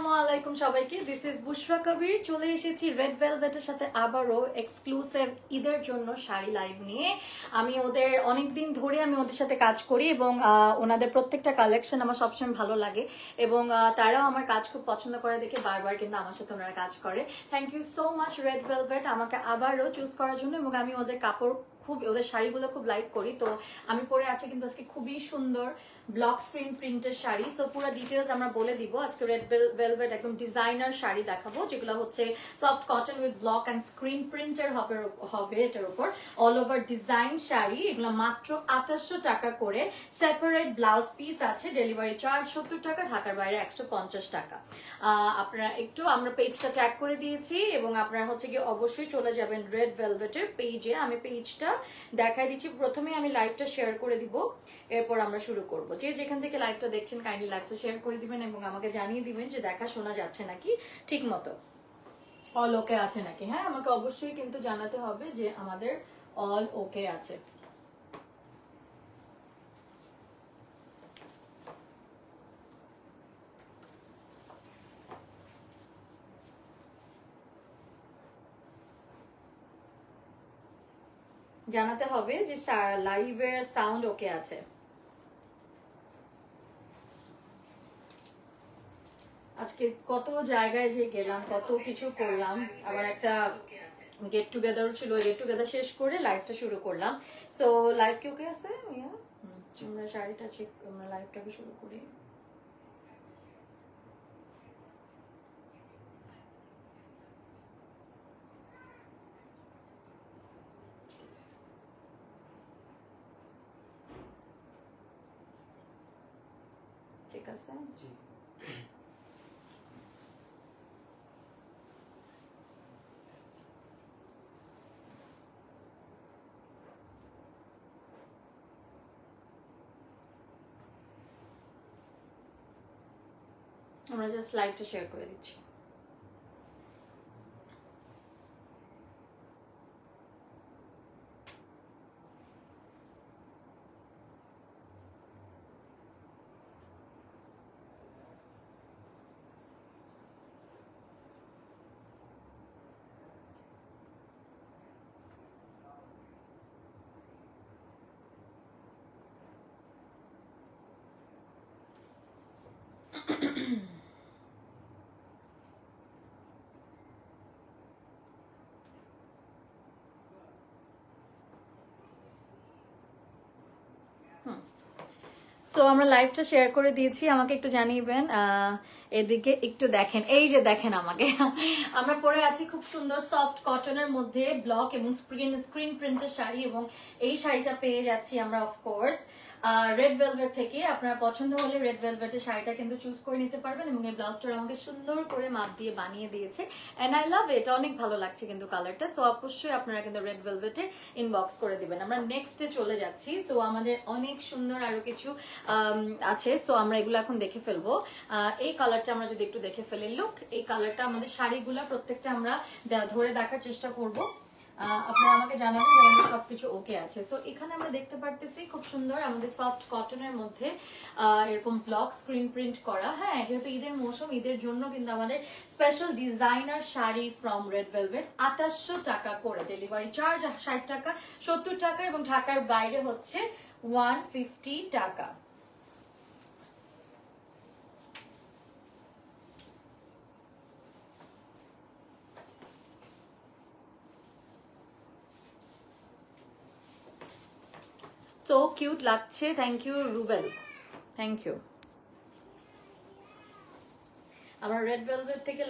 আসসালামু আলাইকুম সবাইকে, দিস ইজ বুশরা কবির। চলে এসেছি রেড ভেলভেটের সাথে আবারও এক্সক্লুসিভ ঈদের জন্য শাড়ি লাইভ নিয়ে। আমি ওদের অনেকদিন ধরে ওদের সাথে কাজ করি এবং ওনাদের প্রত্যেকটা কালেকশন আমার সবসময় ভালো লাগে এবং তারাও আমার কাজ খুব পছন্দ করে দেখে বারবার কিন্তু আমার সাথে ওনারা কাজ করে। Thank you so much Red Velvet আমাকে আবারও চুজ করার জন্য, এবং আমি ওদের কাপড় ওদের শাড়িগুলো খুব লাইক করি। তো আমি পরে আছি কিন্তু আজকে খুবই সুন্দর ব্লক স্ক্রিন প্রিন্টের শাড়ি। সো পুরো ডিটেলস আমরা বলে দিব। আজকে রেড ভেলভেট একদম ডিজাইনার শাড়ি দেখাবো, যেগুলো হচ্ছে soft cotton with block and screen প্রিন্টের হবে এটার উপর অল ওভার ডিজাইন শাড়ি। এগুলো মাত্র 2800 টাকা করে। সেপারেট ব্লাউজ পিস আছে, ডেলিভারি চার্জ 70 টাকা, ঢাকার বাইরে 150 টাকা। আপনারা একটু আমরা পেজটা ট্যাগ করে দিয়েছি এবং আপনারা হচ্ছে কি অবশ্যই চলে যাবেন রেড ভেলভেটের পেজে। আমি পেজটা দেখাই দিচ্ছি। প্রথমে আমি লাইভটা শেয়ার করে দিব, এরপর আমরা শুরু করব। যে যেখান থেকে লাইভটা দেখছেন কাইন্ডলি লাইভটা শেয়ার করে দিবেন এবং আমাকে জানিয়ে দিবেন যে দেখা শোনা যাচ্ছে নাকি, ঠিক মতো অল ওকে আছে নাকি। হ্যাঁ, আমাকে অবশ্যই কিন্তু জানাতে হবে যে আমাদের অল ওকে আছে। জানাতে হবে যে লাইভের সাউন্ড ওকে আছে। আজকে কত জায়গায় যে গেলাম, কত কিছু করলাম, আবার একটা গেট টুগেদার ছিল, গেট টুগেদার শেষ করে লাইভটা শুরু করলাম। সো লাইভ কি ওকে আছে? আমরা শাড়িটা চেক, আমরা লাইভটাকে শুরু করি। ঠিক আছে, আমরা জাস্ট লাইভটা শেয়ার করে দিচ্ছি। সো আমরা লাইভটা শেয়ার করে দিয়েছি, আমাকে একটু জানিয়েবেন। এদিকে একটু দেখেন, এই যে দেখেন আমাকে আমরা পরে আছি খুব সুন্দর সফট কটনের মধ্যে ব্লক এবং স্ক্রিন প্রিন্টের শাড়ি, এবং এই শাড়িটা পেয়ে যাচ্ছি আমরা অফকোর্স রেড ভেলভেট থেকে। আপনার পছন্দ হলে রেড ভেলভেটের শাড়িটা কিন্তু চুজ করে নিতে পারবেন, এবং এই ব্লাউজটা আমাকে সুন্দর করে মাপ দিয়ে বানিয়ে দিয়েছে এন্ড আই লাভ ইট। অনেক ভালো লাগছে কিন্তু কালারটা। সো অবশ্যই আপনারা কিন্তু রেড ভেলভেটে ইনবক্স করে দিবেন। আমরা নেক্সটে চলে যাচ্ছি। সো আমাদের অনেক সুন্দর আরো কিছু আছে, সো আমরা এগুলো এখন দেখে ফেলবো। এই কালারটা আমরা যদি একটু দেখে ফেলি, লুক এই কালারটা আমাদের শাড়িগুলা প্রত্যেকটা আমরা ধরে দেখার চেষ্টা করব। আপনারা আমাকে জানাবেন যে আমাদের সবকিছু ওকে আছে। সো এখানে আমরা দেখতে পারতেছি খুব সুন্দর আমাদের সফট কটনের মধ্যে এরকম ব্লক স্ক্রিন প্রিন্ট করা। হ্যাঁ, যেহেতু ঈদের মৌসুম, ঈদের জন্য কিন্তু আমাদের special designer sari from Red velvet 2800 টাকা করে, ডেলিভারি চার্জ 60 টাকা, 70 টাকা, এবং ঢাকার বাইরে হচ্ছে 150 টাকা। সো কিউট লাগছে, thank you Rubel, thank you. আমরা রেড ভেলভেট থেকে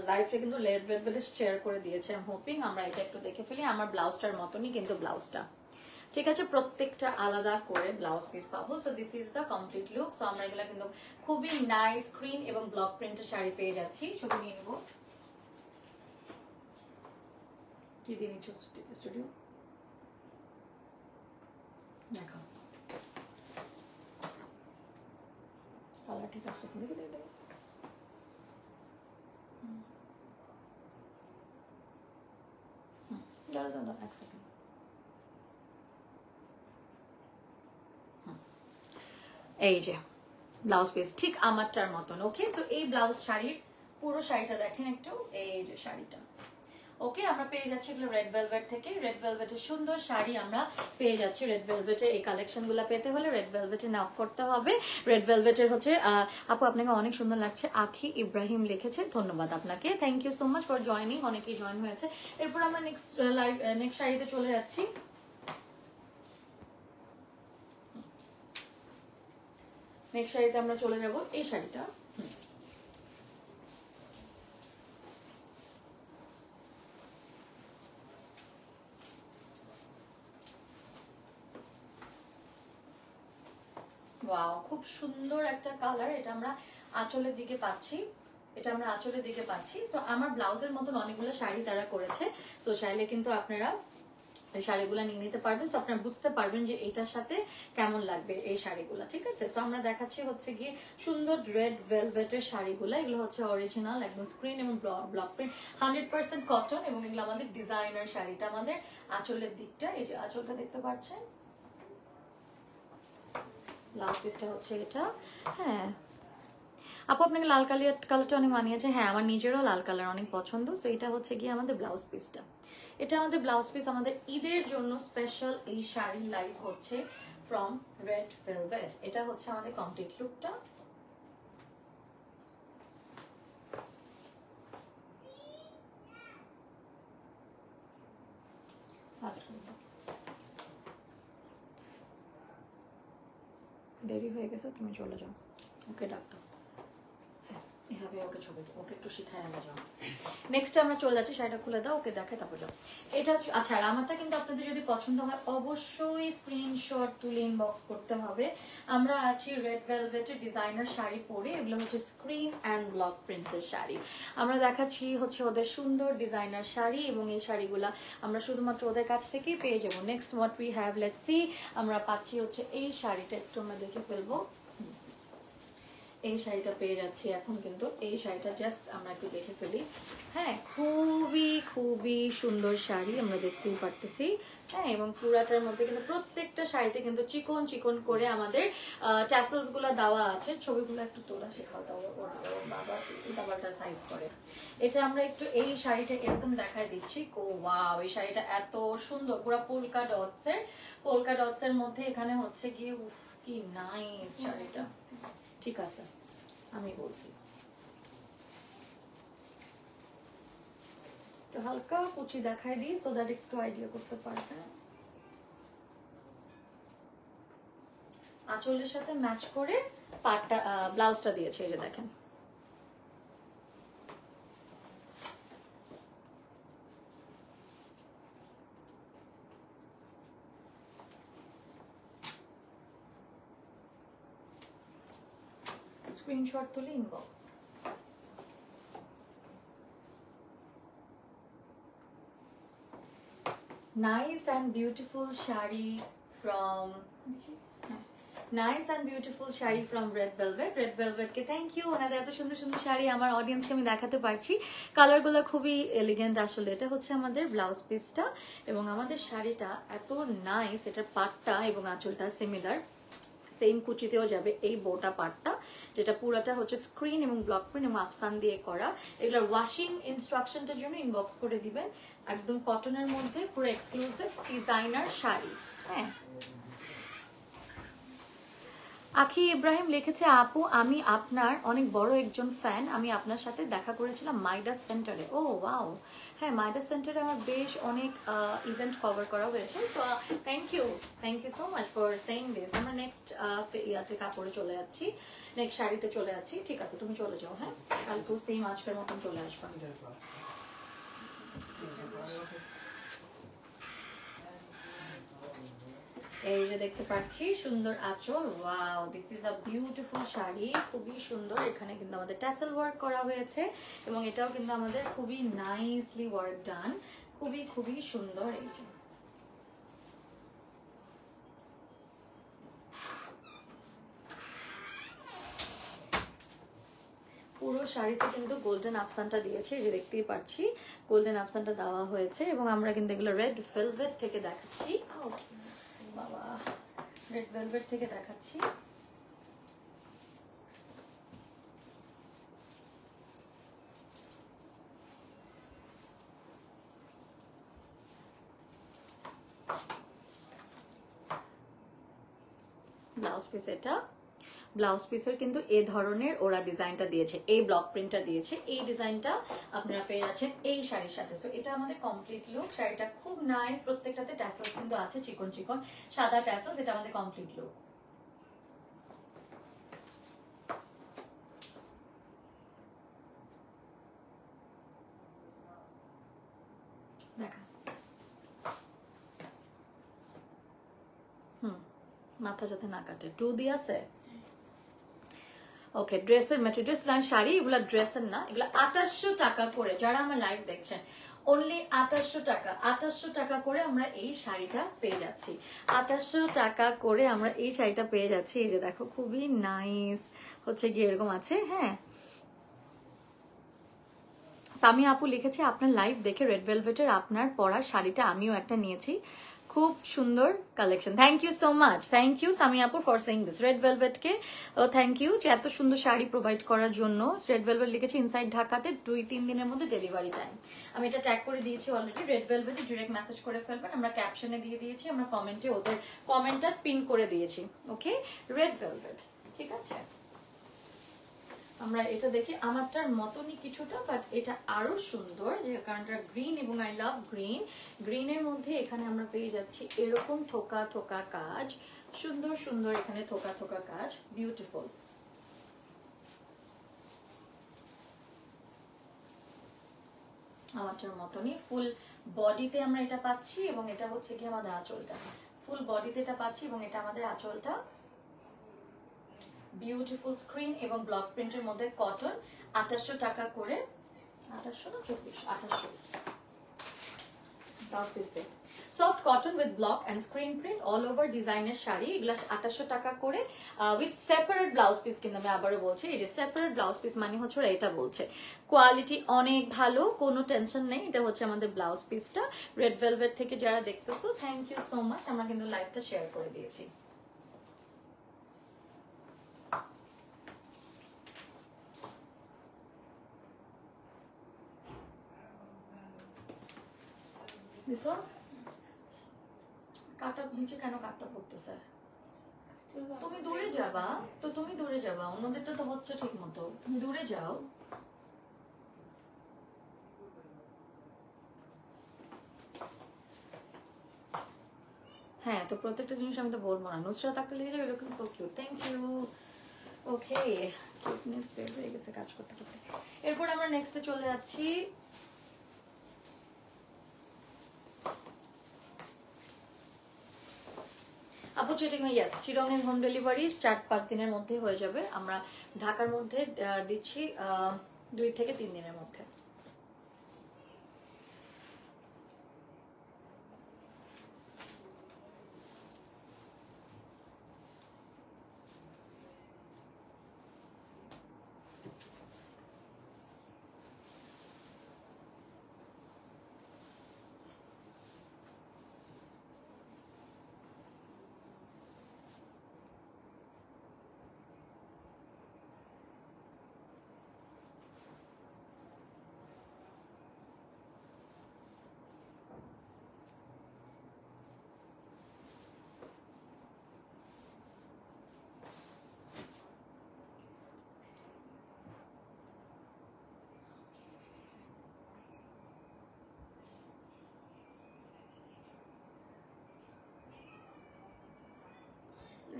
লাইভটা কিন্তু রেড ভেলভেট শেয়ার করে দিয়েছে। আই এম হোপিং আমরা এটা একটু দেখে ফেলি। আমার ব্লাউজটার মতনই কিন্তু ব্লাউজটা, ঠিক আছে, প্রত্যেকটা আলাদা করে ব্লাউজ পিস পাবো। So this is the complete look. So আমরা এগুলা কিন্তু খুবই নাইস ক্রিম এবং ব্লক প্রিন্টের শাড়ি পেয়ে যাচ্ছি। ছবি নিয়ে নেবো। কি দিয়ে নিচ্ছ স্টুডিও? দেখো কালার ঠিক আসতেছে, দেখে দেখে দেখে। দাঁড়া দাঁড়া এক সেকেন্ড। এই যে ব্লাউজ পিস ঠিক আমারটার মতন। ওকে, সো এই ব্লাউজ শাড়ির পুরো শাড়িটা দেখেন একটু, এই যে শাড়িটা। ওকে, আমরা পেয়ে যাচ্ছি এগুলো রেড ভেলভেট থেকে। রেড ভেলভেটের সুন্দর শাড়ি আমরা পেয়ে যাচ্ছি। রেড ভেলভেটের এই কালেকশনগুলো পেতে হলে রেড ভেলভেটে নক করতে হবে। রেড ভেলভেটের হচ্ছে আপু আপনাকে অনেক সুন্দর লাগছে, আখি ইব্রাহিম লিখেছে, ধন্যবাদ আপনাকে, thank you so much for joining, অনেকেই জয়েন হয়েছে। এরপর আমরা নেক্সট শাড়িতে চলে যাচ্ছি। নেক্সট শাড়িতে আমরা চলে যাব, এই শাড়িটা ওয়াও, খুব সুন্দর একটা কালার। এটা আমরা আঁচলের দিকে পাচ্ছি, এটা আমরা আঁচলের দিকে পাচ্ছি। সো আমার ব্লাউজের মতন অনেকগুলো শাড়ি তারা করেছে। সো চাইলে কিন্তু আপনারা এই শাড়িগুলো নিয়ে নিতে পারবেন। সো আপনারা বুঝতে পারবেন যে এটার সাথে কেমন লাগবে এই শাড়িগুলো, ঠিক আছে। সো আমরা দেখাচ্ছি হচ্ছে গিয়ে সুন্দর রেড ভেলভেটের শাড়িগুলো। এগুলো হচ্ছে অরিজিনাল একদম স্ক্রিন এবং ব্লক প্রিন্ট, 100% কটন, এবং এগুলো আমাদের ডিজাইনার শাড়িটা আমাদের আঁচলের দিকটা, এই যে আঁচলটা দেখতে পাচ্ছেন, ব্লাউজ পিসটা হচ্ছে এটা। হ্যাঁ আপু আপনাকে লাল কালারটা অনেক মানিয়েছে, হ্যাঁ আমার নিজেরও লাল কালার অনেক পছন্দ। সো এটা হচ্ছে গিয়ে আমাদের ব্লাউজ পিসটা, এটা আমাদের ব্লাউজ পিস। আমাদের ঈদের জন্য স্পেশাল এই শাড়ি লাইভ হচ্ছে ফ্রম রেড ভেলভেট। এটা হচ্ছে আমাদের কমপ্লিট লুকটা। দেরি হয়ে গেছে, তুমি চলে যাও, ওকে ডাক্তার, এভাবে ওকে ছবি, ওকে একটু শিখায় আনা যাও। নেক্সট আমরা চলে যাচ্ছি, শাড়িটা খুলে দাও, ওকে দেখে তারপর যাও। এটা আচ্ছা, আর আমারটা কিন্তু আপনাদের যদি পছন্দ হয় অবশ্যই স্ক্রিনশট তুলে ইনবক্স করতে হবে। আমরা আছি রেড ভেলভেটের ডিজাইনার শাড়ি পরে, এগুলো হচ্ছে স্ক্রিন অ্যান্ড ব্লক প্রিন্টের শাড়ি। আমরা দেখাচ্ছি হচ্ছে ওদের সুন্দর ডিজাইনার শাড়ি, এবং এই শাড়িগুলা আমরা শুধুমাত্র ওদের কাছ থেকেই পেয়ে যাবো। Next what we have, let's see. আমরা পাচ্ছি হচ্ছে এই শাড়িটা, একটু আমরা দেখে ফেলবো। এই শাড়িটা পেয়ে যাচ্ছি এখন, কিন্তু এই শাড়িটা জাস্ট আমরা একটু দেখে ফেলি। হ্যাঁ, খুবই খুবই সুন্দর শাড়ি, আমরা দেখতেই পারতেছি। হ্যাঁ, এবং পুরাটার মধ্যে কিন্তু প্রত্যেকটা শাড়িতে কিন্তু চিকন চিকন করে আমাদের ট্যাসেলস গুলা দেওয়া আছে। ছবিগুলো একটু তোলা শেখাও, দাও বাবা উল্টাপাল্টা সাইজ করে। এটা আমরা একটু এই শাড়িটা এরকম দেখায় দিচ্ছি। ওয়াও, এই শাড়িটা এত সুন্দর, পুরো পোলকা ডটস এর মধ্যে এখানে হচ্ছে গিয়ে, উফ কি নাইস শাড়িটা। ঠিক আছে, আমি বলছি তো হালকা কুচি দেখাই দিই, সো দ্যাট একটু আইডিয়া করতে পারবে। আঁচলের সাথে ম্যাচ করে পাটটা ব্লাউজটা দিয়েছে, এই যে দেখেন। স্ক্রিনশট তুলে inbox. Nice and beautiful sari from nice and beautiful sari from Red Velvet কে থ্যাংক ইউ। ওনাদের এত সুন্দর সুন্দর শাড়ি আমার অডিয়েন্সকে আমি দেখাতে পারছি। কালারগুলো খুবই এলিগেন্ট আসলে। এটা হচ্ছে আমাদের ব্লাউজ পিসটা, এবং আমাদের শাড়িটা এত নাইস। এটার পাটটা এবং আঁচলটা সিমিলার, সেম কুচিতেও যাবে এই বোটা পার্টটা, যেটা পুরাটা হচ্ছে স্ক্রিন এবং ব্লক প্রিন্ট এবং আফসান দিয়ে করা। এগুলোর ওয়াশিং ইনস্ট্রাকশনটার জন্য ইনবক্স করে দিবেন। একদম কটনের মধ্যে পুরো এক্সক্লুসিভ ডিজাইনার শাড়ি। হ্যাঁ, আখি ইব্রাহিম লিখেছে, আপু আমি আপনার অনেক বড় একজন ফ্যান, আমি আপনার সাথে দেখা করেছিলাম মাইডাস সেন্টারে। ও ওয়াও, হ্যাঁ মাইডাস সেন্টারে আমার বেশ অনেক ইভেন্ট কভার করা হয়েছে। So thank you so much for saying this. আমরা নেক্সট ইয়াতে কাপড়ে চলে যাচ্ছি, নেক্সট শাড়িতে চলে যাচ্ছি। ঠিক আছে, তুমি চলে যাও। হ্যাঁ, কালকেও সেম আজকের মতন চলে আসবা। এই যে দেখতে পাচ্ছি সুন্দর আঁচল। Wow, this is a beautiful sari, খুবই সুন্দর। এখানে কিন্তু আমাদের ট্যাসেল ওয়ার্ক করা হয়েছে, এবং এটাও কিন্তু আমাদের খুবই নাইসলি ওয়ার্ক ডান, খুবই খুবই সুন্দর। এই যে পুরো শাড়িতে কিন্তু গোল্ডেন আফসানটা দিয়েছে, এই যে দেখতেই পাচ্ছি গোল্ডেন আফসানটা দেওয়া হয়েছে। এবং আমরা কিন্তু এগুলো রেড ভেলভেট থেকে দেখাচ্ছি। বাবা, রেড ভেলভেট থেকে দেখাচ্ছি। ব্লাউজ পিস এটা, ব্লাউজ পিসের কিন্তু এই ধরনের ওরা ডিজাইনটা দিয়েছে, এই ব্লক প্রিন্টটা দিয়েছে। এই ডিজাইনটা আপনারা পেয়ে যাচ্ছেন এই শাড়ির সাথে। সো এটা আমাদের কমপ্লিট লুক। শাড়িটা খুব নাইস, প্রত্যেকটাতে ট্যাসেলস কিন্তু আছে, চিকন চিকন সাদা ট্যাসেলস। এটা আমাদের কমপ্লিট লুক। দেখা মাথা যাতে না কাটে, 2 দিয়ে আছে। ওকে, ড্রেসের মেটেরিয়াল লাইন শাড়ি, এগুলা ড্রেসের না, এগুলা 2800 টাকা করে। যারা আমার লাইভ দেখছেন অনলি 2800 টাকা, 2800 টাকা করে আমরা এই শাড়িটা পেয়ে যাচ্ছি। 2800 টাকা করে আমরা এই শাড়িটা পেয়ে যাচ্ছি। এই যে দেখো খুবই নাইস হচ্ছে গিয়ে এরকম আছে। হ্যাঁ, সামি আপু লিখেছে আপনার লাইভ দেখে রেড ভেলভেটের আপনার পরা শাড়িটা আমিও একটা নিয়েছি, খুব সুন্দর collection. Thank you so much, thank you Sami আপু ফর সেইং দিস। রেড ভেলভেটকে থ্যাংক ইউ যে এত সুন্দর শাড়ি প্রোভাইড করার জন্য। রেড ভেলভেট লিখেছে ইনসাইড ঢাকাতে 2-3 দিনের মধ্যে ডেলিভারি টাইম। আমি এটা ট্যাগ করে দিয়েছি অলরেডি। রেড ভেলভেটে ডিরেক্ট মেসেজ করে ফেলবেন, আমরা ক্যাপশনে দিয়ে দিয়েছি, আমরা কমেন্টে ওদের কমেন্টটা পিন করে দিয়েছি। ওকে, রেড ভেলভেট, ঠিক আছে। আমরা এটা দেখি আমারটার মতনই কিছুটা, বাট এটা আরো সুন্দর, যে কারণটা গ্রিন এবং আই লাভ গ্রিন। গ্রিনের মধ্যে এখানে আমরা পেয়ে যাচ্ছি এরকম থোকা থোকা কাজ, সুন্দর সুন্দর এখানে থোকা থোকা কাজ, বিউটিফুল। আমারটার মতনই ফুল বডিতে আমরা এটা পাচ্ছি, এবং এটা হচ্ছে কি আমাদের আঁচলটা, ফুল বডিতে এটা পাচ্ছি, এবং এটা আমাদের আঁচলটা। বিউটিফুল স্ক্রিন এবং ব্লক প্রিন্টের মধ্যে কটন, 2800 টাকা করে। 2800 না 2800 10 পিস দে। Soft cotton with block and screen print all over ডিজাইনের শাড়ি, এগুলা 2800 টাকা করে উইথ সেপারেট ব্লাউজ পিস। কিন্তু আমি আবারও বলছি, এই যে সেপারেট ব্লাউজ পিস মানে হচ্ছে ওরা এটা বলছে কোয়ালিটি অনেক ভালো, কোনো টেনশন নেই। এটা হচ্ছে আমাদের ব্লাউজ পিসটা। রেড ভেলভেট থেকে যারা দেখতেছো থ্যাংক ইউ সো মাচ, আমরা কিন্তু লাইভটা শেয়ার করে দিয়েছি। কাটা নিচে কেন কাটটা পড়তেছে? তুমি দূরে যাবা তো, তুমি দূরে যাবা, অন্যদেরটা তো হচ্ছে ঠিক মতো, তুমি দূরে যাও। হ্যাঁ, তো প্রত্যেকটা জিনিস আমি তো বলবো না, নুসরাত আক্তার লেগে যাবে এরকম। So cute, thank you. Okay, cuteness বের হয়ে গেছে কাজ করতে করতে। এরপর আমরা নেক্সটে চলে যাচ্ছি। আপু চিটিং, ইয়েস, চিটংয়ের হোম ডেলিভারি 4-5 দিনের মধ্যে হয়ে যাবে। আমরা ঢাকার মধ্যে দিচ্ছি 2 থেকে 3 দিনের মধ্যে।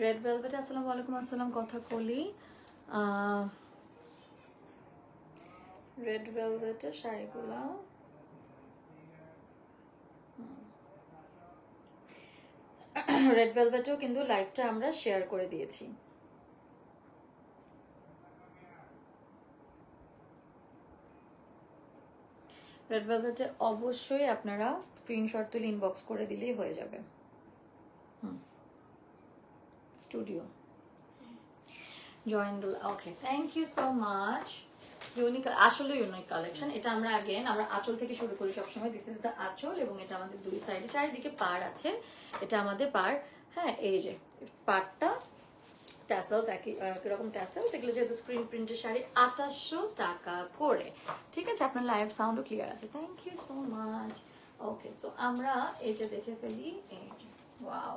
রেড ভেলভেট, আসসালামু আলাইকুম। আসসালাম, কথা কলি। রেড ভেলভেটের শাড়িগুলা রেড ভেলভেটেও কিন্তু লাইভটা আমরা শেয়ার করে দিয়েছি। রেড ভেলভেটে অবশ্যই আপনারা স্ক্রিনশট তুলে ইনবক্স করে দিলেই হয়ে যাবে। Studio join the, okay, thank you so much. Unique, আসলে ইউনিক কালেকশন। এটা আমরা আমরা আঁচল থেকে শুরু করি সবসময়। দিস ইজ দ্য আঁচল, এবং এটা আমাদের 2 সাইডে চারিদিকে পাড় আছে। এটা আমাদের পাড়। হ্যাঁ, এই যে পাড়টা ট্যাসেলস, একই রকম ট্যাসেলস। এগুলো যেহেতু স্ক্রিন প্রিন্টের শাড়ি, 2800 টাকা করে। ঠিক আছে, আপনার লাইভ সাউন্ডও ক্লিয়ার আছে। Thank you so much. Okay, so আমরা এই যে দেখে ফেলি, এই যে ওয়াও,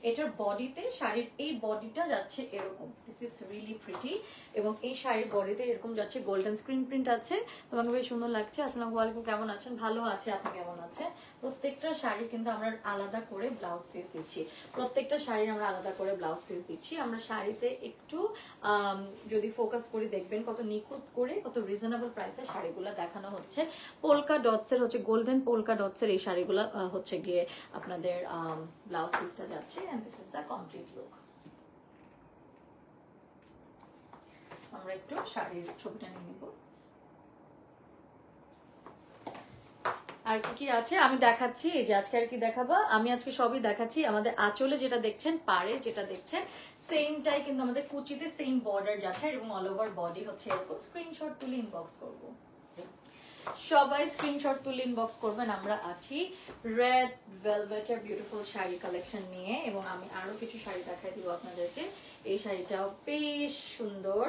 এটার বডিতে, শাড়ির এই বডিটা যাচ্ছে এরকম, দিস ইজ রিয়েলি প্রিটি। এবং এই শাড়ির বডিতে এরকম যাচ্ছে গোল্ডেন স্ক্রিন প্রিন্ট আছে। তোমাকে বেশ সুন্দর লাগছে। আসসালামু আলাইকুম, কেমন আছেন? ভালো আছে, আপনি কেমন আছেন? প্রত্যেকটা শাড়ি কিন্তু আমরা আলাদা করে ব্লাউজ পিস দিচ্ছি, প্রত্যেকটা শাড়ির আমরা আলাদা করে ব্লাউজ পিস দিচ্ছি। আমরা শাড়িতে একটু যদি ফোকাস করি দেখবেন কত নিখুঁত করে, কত রিজনেবল প্রাইসে শাড়িগুলো দেখানো হচ্ছে। পোলকা ডটসের হচ্ছে, গোল্ডেন পোলকা ডটসের এই শাড়িগুলো হচ্ছে গিয়ে আপনাদের ব্লাউজ পিসটা যাচ্ছে। And this is the complete look. আমরা একটু শাড়ির ছবিটা নিয়ে নিব। আর কি আছে আমি দেখাচ্ছি, এই যে আজকে আর কি দেখাবো, আমি আজকে সবই দেখাচ্ছি। আমাদের আঁচলে যেটা দেখছেন, পাড়ে যেটা দেখছেন, সেমটাই কিন্তু আমাদের কুচিতে সেম বর্ডার যাচ্ছে এবং অল ওভার বডি হচ্ছে এরকম। স্ক্রিনশট তুলে ইনবক্স করবো, সবাই স্ক্রিনশট তুলে ইনবক্স করবেন। আমরা আছি রেড ভেলভেটের বিউটিফুল শাড়ি কালেকশন নিয়ে, এবং আমি আরো কিছু শাড়ি দেখাই দিব আপনাদেরকে। এই শাড়িটাও বেশ সুন্দর।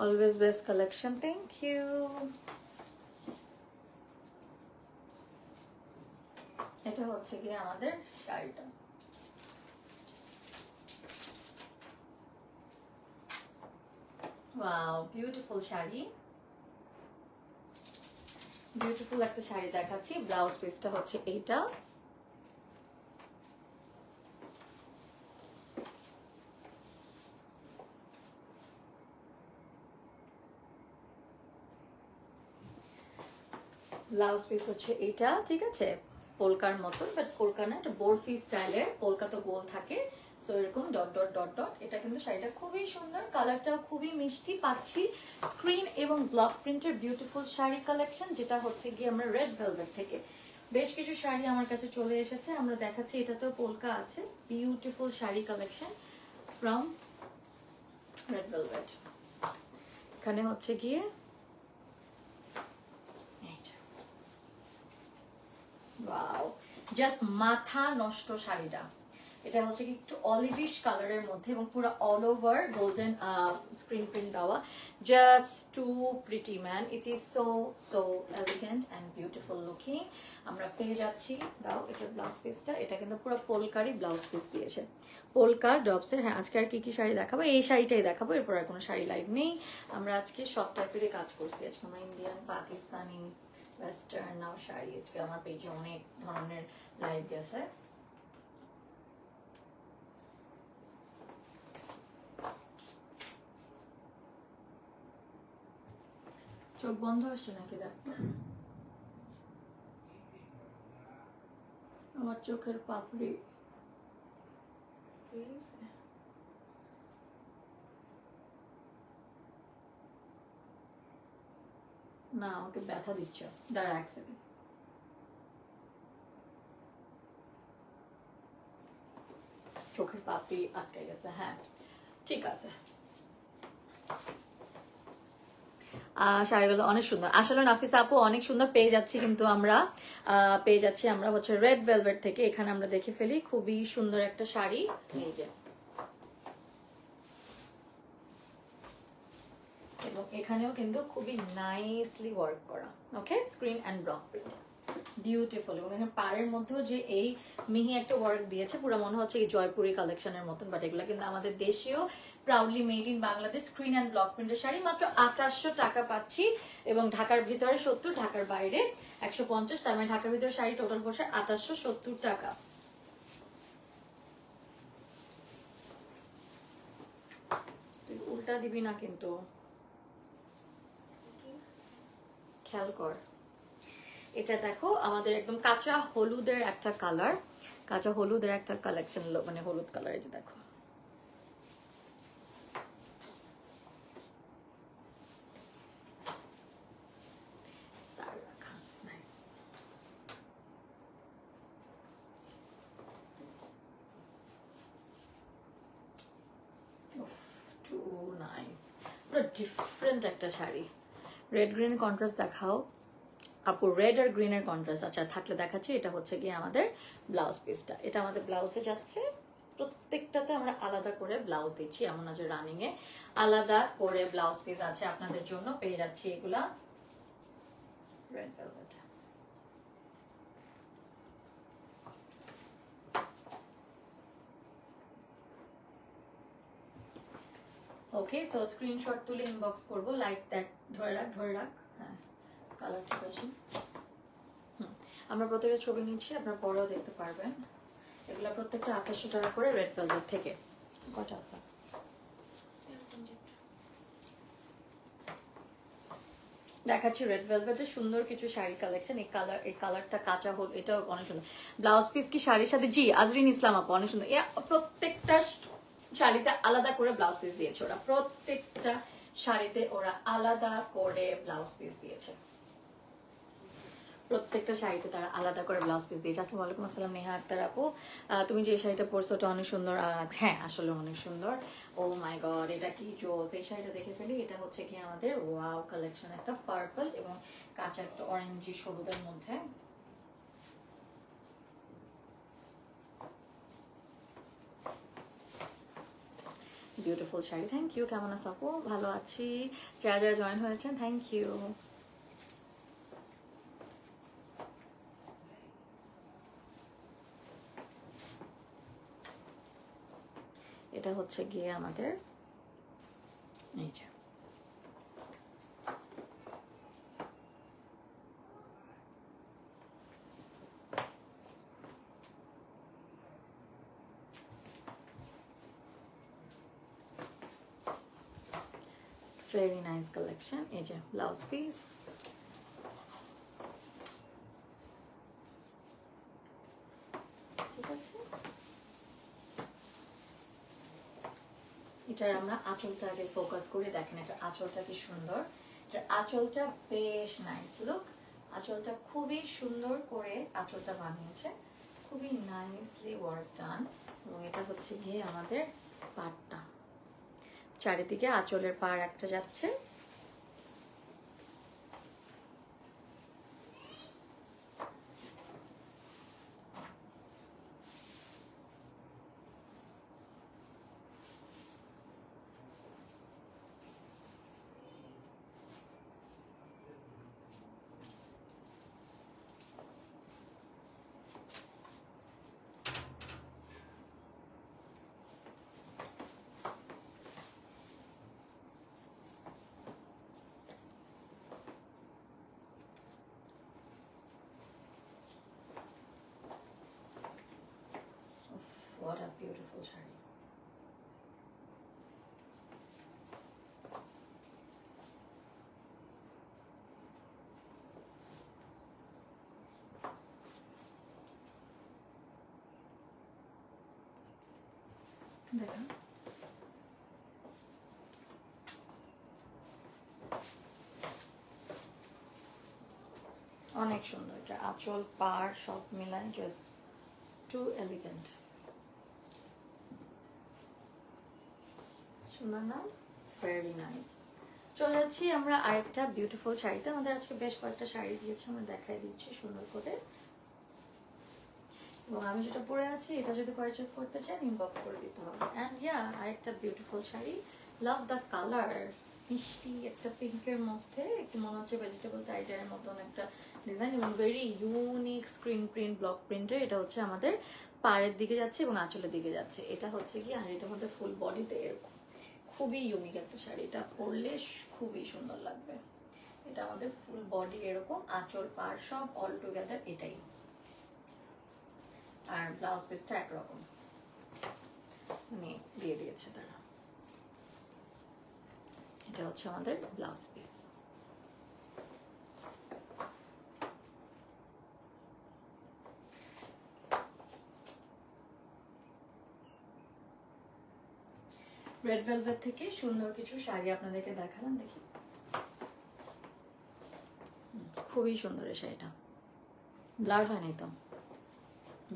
Always best collection, thank you. এটা হচ্ছে গিয়ে আমাদের শাড়িটা। ওয়াও, বিউটিফুল শাড়ি, বিউটিফুল একটা শাড়ি দেখাচ্ছি। ব্লাউজ পিসটা হচ্ছে এইটা। ব্লাউজ পিস হচ্ছে এইটা, ঠিক আছে, পোলকার মতন, বাট পোলকা না, এটা বরফি স্টাইলের। পোলকা তো গোল থাকে, সো এরকম ডট ডট ডট ডট। এটা কিন্তু শাড়িটা খুবই সুন্দর, কালারটাও খুবই মিষ্টি পাচ্ছি। স্ক্রিন এবং ব্লক প্রিন্টের বিউটিফুল শাড়ি কালেকশন, যেটা হচ্ছে গিয়ে আমরা রেড ভেলভেট থেকে বেশ কিছু শাড়ি আমার কাছে চলে এসেছে, আমরা দেখাচ্ছি। এটাতেও পোলকা আছে, beautiful sari collection from Red velvet. এখানে হচ্ছে গিয়ে ওয়াও, জাস্ট মাথা নষ্ট শাড়িটা। এটা হচ্ছে কি একটু অলিভিশ কালারের মধ্যে এবং পুরো all over golden screen print দেওয়া। Just too pretty man, it is so so elegant and beautiful looking. আমরা পেয়ে যাচ্ছি, দাও এটা ব্লাউজ পিসটা। এটা কিন্তু পুরো পোলকারি ব্লাউজ পিস দিয়েছে, পোলকা ড্রপসের। হ্যাঁ, আজকে আর কি কি শাড়ি দেখাবো? এই শাড়িটাই দেখাবো, এরপর আর কোনো শাড়ি লাইভ নেই। আমরা আজকে সব টাইপের কাজ করছি। আজকে আমরা ইন্ডিয়ান, পাকিস্তানি, ওয়েস্টার্ন নাও শাড়ি। আজকে আমার পেজে অনেক ধরনের লাইভ গেছে। চোখ বন্ধ আসছে নাকি? দেখো আমার চোখের পাপড়ি, না আমাকে ব্যথা দিচ্ছ, দাঁড়া এক সেকেন্ড। চোখের পাপড়ি আটকে গেছে, হ্যাঁ ঠিক আছে। শাড়িগুলো অনেক সুন্দর, আসলে নাফিসা আপু অনেক সুন্দর পেয়ে যাচ্ছি, কিন্তু আমরা পেয়ে যাচ্ছি আমরা হচ্ছে রেড ভেলভেট থেকে। এখানে আমরা দেখে ফেলি, খুবই সুন্দর একটা শাড়ি। এই যে, এবং এখানেও কিন্তু খুবই নাইসলি ওয়ার্ক করা। Okay, screen and block print, beautiful. এবং এখানে পাড়ের মধ্যেও যে এই মিহি একটা ওয়ার্ক দিয়েছে, পুরো মনে হচ্ছে এই জয়পুরি কালেকশনের মতন, বাট এগুলো কিন্তু আমাদের দেশীয়, proudly made in Bangladesh screen and block প্রিন্টের শাড়ি। মাত্র 2800 টাকা পাচ্ছি, এবং ঢাকার ভিতরে 70, ঢাকার বাইরে 150। তার মানে ঢাকার ভিতরে শাড়ি টোটাল বসে 2870 টাকা। তুই উল্টা দিবি না কিন্তু, খেয়াল কর। এটা দেখো, আমাদের একদম কাঁচা হলুদের একটা কালার, কাঁচা হলুদের একটা কালেকশন, মানে হলুদ কালার। এটা দেখো, পুরো ডিফারেন্ট একটা শাড়ি। রেড গ্রিন কন্ট্রাস্ট দেখাও আপু, রেড আর গ্রিনের কন্ট্রাস্ট। আচ্ছা থাকলে দেখাচ্ছি। এটা হচ্ছে গিয়ে আমাদের ব্লাউজ পিসটা, এটা আমাদের ব্লাউজে যাচ্ছে। প্রত্যেকটাতে আমরা আলাদা করে ব্লাউজ দিচ্ছি, এমন আছে রানিং এ আলাদা করে ব্লাউজ পিস আছে আপনাদের জন্য, পেয়ে যাচ্ছি এগুলা রেড ভেলভেট। ওকে, সো স্ক্রিনশট তুলে ইনবক্স করবো। লাইট দেখ, ধরে রাখ ধরে রাখ। হ্যাঁ কালার ঠিক আছে। আমরা প্রত্যেকের ছবি নিচ্ছি, আপনার পরেও দেখতে পারবেন। এগুলো প্রত্যেকটা 2800 টাকা করে রেড ভেলভেট থেকে। কটা আছে? দেখাচ্ছি রেড ভেলভেটের সুন্দর কিছু শাড়ি কালেকশন। এই কালারটা কাঁচা হল, এটাও অনেক সুন্দর। ব্লাউজ পিস কি শাড়ির সাথে? জি আজরিন ইসলাম আপু, অনেক সুন্দর। প্রত্যেকটা শাড়িতে আলাদা করে ব্লাউজ পিস দিয়েছে ওরা, প্রত্যেকটা শাড়িতে ওরা আলাদা করে ব্লাউজ পিস দিয়েছে, প্রত্যেকটা শাড়িতে তারা আলাদা করে ব্লাউজ পিস দিয়েছে। আসসালামু আলাইকুম। আসসালাম নেহা আক্তার আপু, তুমি যে শাড়িটা পরছো ওটা অনেক সুন্দর। হ্যাঁ আসলে অনেক সুন্দর। ও মাই গড, এটা কি জোস! এই শাড়িটা দেখে ফেলি। এটা হচ্ছে কি আমাদের ওয়াও কালেকশন, একটা পার্পল এবং কাঁচা একটা অরেঞ্জি সবুজের মধ্যে। বিউটিফুল শাড়ি। Thank you. কেমন আছো আপু? ভালো আছি। যারা যারা জয়েন হয়েছেন থ্যাংক ইউ। এটা হচ্ছে গিয়ে আমাদের এই যে ভেরি নাইস কালেকশন। এই যে ব্লাউজ পিস, ঠিক আছে। এটার আমরা আঁচলটা আগে ফোকাস করে দেখেন, এটা আঁচলটা কি সুন্দর। এটার আঁচলটা বেশ নাইস লুক। আঁচলটা খুবই সুন্দর করে আঁচলটা বানিয়েছে, খুবই নাইসলি ওয়ার্ক ডান। এবং এটা হচ্ছে গিয়ে আমাদের পাড়টা, চারিদিকে আঁচলের পাড় একটা যাচ্ছে। What a beautiful sari. দেখা অনেক সুন্দর। এটা আঁচল পাড় সব মিলায় জাস্ট টু এলিগেন্ট। সুন্দর না? Very nice. চলে যাচ্ছি আমরা আরেকটা বিউটিফুল শাড়িতে। আমাদের আজকে বেশ কয়েকটা শাড়ি দিয়েছে, আমরা দেখাই দিচ্ছি সুন্দর করে। এবং আমি যেটা পরে আছি এটা যদি পারচেজ করতে চান ইনবক্স করে দিতে হবে। অ্যান্ড ইয়া আরেকটা beautiful sari, love the colour. মিষ্টি একটা পিঙ্কের মধ্যে একটু মনে হচ্ছে ভেজিটেবল টাইডারের মতন একটা ডিজাইন এবং very unique screen print, block প্রিন্টের। এটা হচ্ছে আমাদের পাড়ের দিকে যাচ্ছে এবং আঁচলের দিকে যাচ্ছে। এটা হচ্ছে কি, আর এটার মধ্যে ফুল বডিতে এরকম খুবই ইউনিক একটা শাড়ি। এটা পরলে খুবই সুন্দর লাগবে। এটা আমাদের ফুল বডি এরকম, আঁচল পাড় সব অল টুগেদার এটাই। আর ব্লাউজ পিসটা একরকম মানে দিয়ে দিয়েছে তারা। এটা হচ্ছে আমাদের ব্লাউজ পিস। রেড ভেলভেট থেকে সুন্দর কিছু শাড়ি আপনাদেরকে দেখালাম। দেখি খুবই সুন্দর এই শাড়িটা। ব্লার হয়নি তো?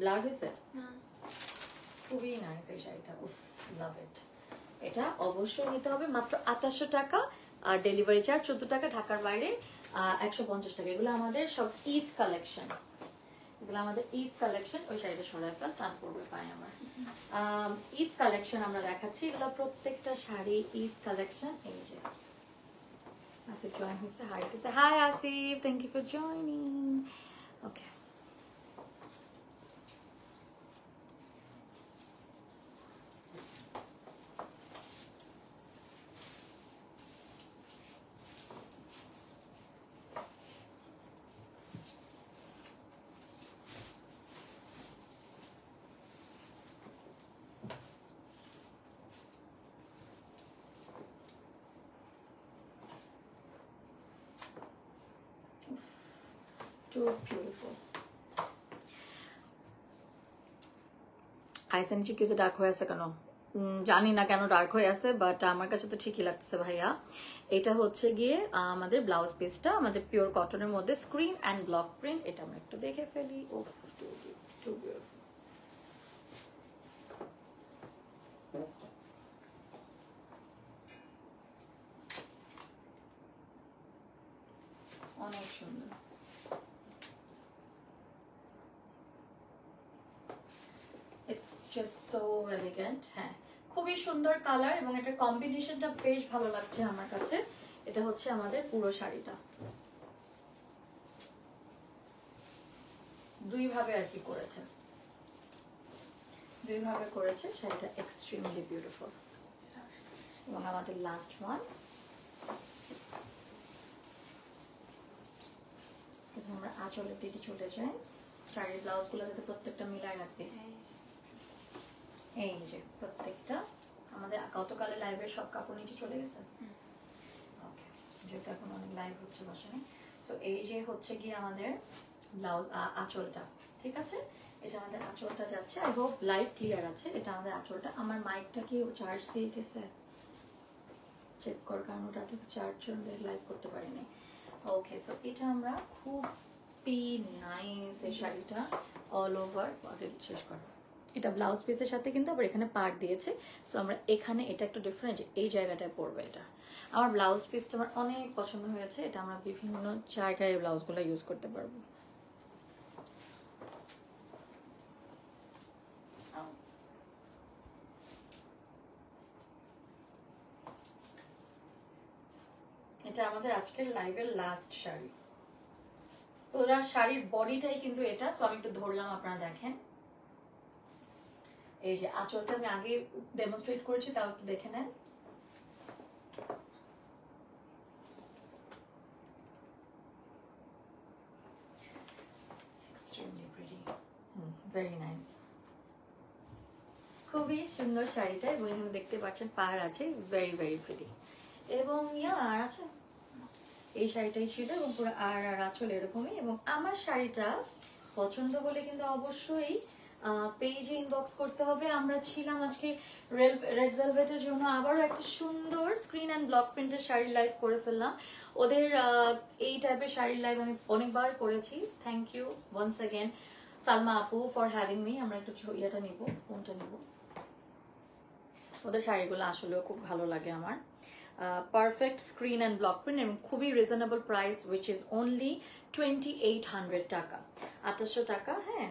ব্লার হয়েছে? খুবই নাইস এই শাড়িটা। উফ লাভ ইট। এটা অবশ্যই নিতে হবে, মাত্র 2800 টাকা, আর ডেলিভারি চার্জ 14 টাকা, ঢাকার বাইরে 150 টাকা। এগুলো আমাদের সব ঈদ কালেকশন, এগুলো আমাদের ঈদ কালেকশন। ওই সাইডে সরাই ফেল, টান পড়বে পায় আমার। ঈদ কালেকশন আমরা দেখাচ্ছি, এগুলো প্রত্যেকটা শাড়ি ঈদ কালেকশন। এই যে আসিফ জয়েন হয়েছে, হাই দিছে। Hi Asif, thank you for joining. Okay, too beautiful. আইসেন চিপ কিছু ডার্ক হয়ে আছে কেন জানি না, কেন ডার্ক হয়ে আছে, বাট আমার কাছে তো ঠিকই লাগতেছে ভাইয়া। এটা হচ্ছে গিয়ে আমাদের ব্লাউজ পিসটা, আমাদের পিওর কটনের মধ্যে স্ক্রিন অ্যান্ড ব্লক প্রিন্ট। এটা আমরা একটু দেখে ফেলি। ওফ, টু বিউটিফুল। অনেক সুন্দর। It's just so elegant. হ্যাঁ, খুবই সুন্দর কালার এবং এটার কম্বিনেশনটা বেশ ভালো লাগছে আমার কাছে। এটা হচ্ছে আমাদের পুরো শাড়িটা, দুইভাবে আর কি করেছে, দুইভাবে করেছে শাড়িটা, এক্সট্রিমলি বিউটিফুল। এবং আমাদের লাস্ট ওয়ান, আমরা আঁচলের দিকে চলে যাই। শাড়ির ব্লাউজগুলো যাতে প্রত্যেকটা মিলায় রাখবে। এই যে প্রত্যেকটা আমাদের গতকালে লাইভের সব কাপড় নিচে চলে গেছে। ওকে, যেহেতু এখন অনেক লাইভ হচ্ছে বাসায়, সো এই যে হচ্ছে গিয়ে আমাদের ব্লাউজ আঁচলটা, ঠিক আছে? এটা আমাদের আঁচলটা যাচ্ছে। আই হোপ লাইভ ক্লিয়ার আছে। এটা আমাদের আঁচলটা। আমার মাইকটা কি চার্জ দিয়ে গেছে চেক কর, কারণ ওটাতে চার্জ জন্য লাইভ করতে পারিনি। ওকে, সো এটা আমরা খুবই নাইস এই শাড়িটা, অল ওভার শেষ কর। এটা ব্লাউজ পিসের সাথে কিন্তু আবার এখানে পার্ট দিয়েছে। সো আমরা এখানে এটা একটু ডিফারেন্ট, এই জায়গাটায় পড়বে। এটা আমার ব্লাউজ পিসটা আমার অনেক পছন্দ হয়েছে। এটা আমরা বিভিন্ন জায়গায় ব্লাউজগুলো ইউজ করতে পারবো। এটা আমাদের আজকের লাইভের লাস্ট শাড়ি। পুরো শাড়ির বডিটাই কিন্তু এটা। সো আমি একটু ধরলাম, আপনারা দেখেন। এই যে আঁচলটা আমি আগে ডেমনস্ট্রেট করেছি, তাও একটু দেখে নেন। এক্সট্রিমলি প্রিটি, ভেরি নাইস, খুবই সুন্দর শাড়িটা। এবং এখানে দেখতে পাচ্ছেন পাড় আছে, ভেরি ভেরি প্রিটি। এবং আর আছে, এই শাড়িটাই ছিল এবং পুরো আর আঁচল এরকমই। এবং আমার শাড়িটা পছন্দ হলে কিন্তু অবশ্যই পেজে ইনবক্স করতে হবে। আমরা ছিলাম আজকে রেড ভেলভেটের জন্য আবারও একটা সুন্দর স্ক্রিন অ্যান্ড ব্লক প্রিন্টের শাড়ির লাইভ করে ফেললাম। ওদের এই টাইপের শাড়ির লাইভ আমি অনেকবার করেছি। Thank you once again Salma আপু ফর হ্যাভিং মি। আমরা একটু ইয়েটা নিব, কোনটা নিব? ওদের শাড়িগুলো আসলেও খুব ভালো লাগে আমার। Perfect screen and block print এবং খুবই reasonable price, which is only 2800 টাকা, 2800 টাকা। হ্যাঁ,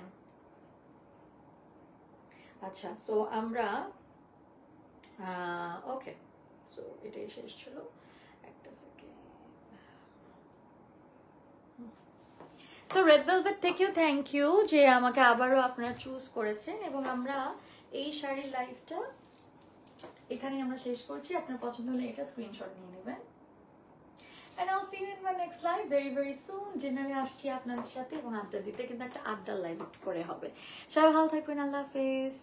আচ্ছা, সো আমরা ওকে, সো এটাই শেষ ছিল। একটা সেকেন্ড। সো রেড ভেলভেট থেকেও থ্যাংক ইউ যে আমাকে আবারও আপনারা চুজ করেছেন। এবং আমরা এই শাড়ির লাইভটা এখানে আমরা শেষ করছি। আপনার পছন্দ হলে এটা স্ক্রিনশট নিয়ে নেবেন। And I'll see you in my next live very very soon. ডিনারে আসছি আপনাদের সাথে এবং আড্ডা দিতে, কিন্তু একটা আড্ডার লাইভ একটু পরে হবে। সবাই ভালো থাকবেন, আল্লাহ হাফেজ।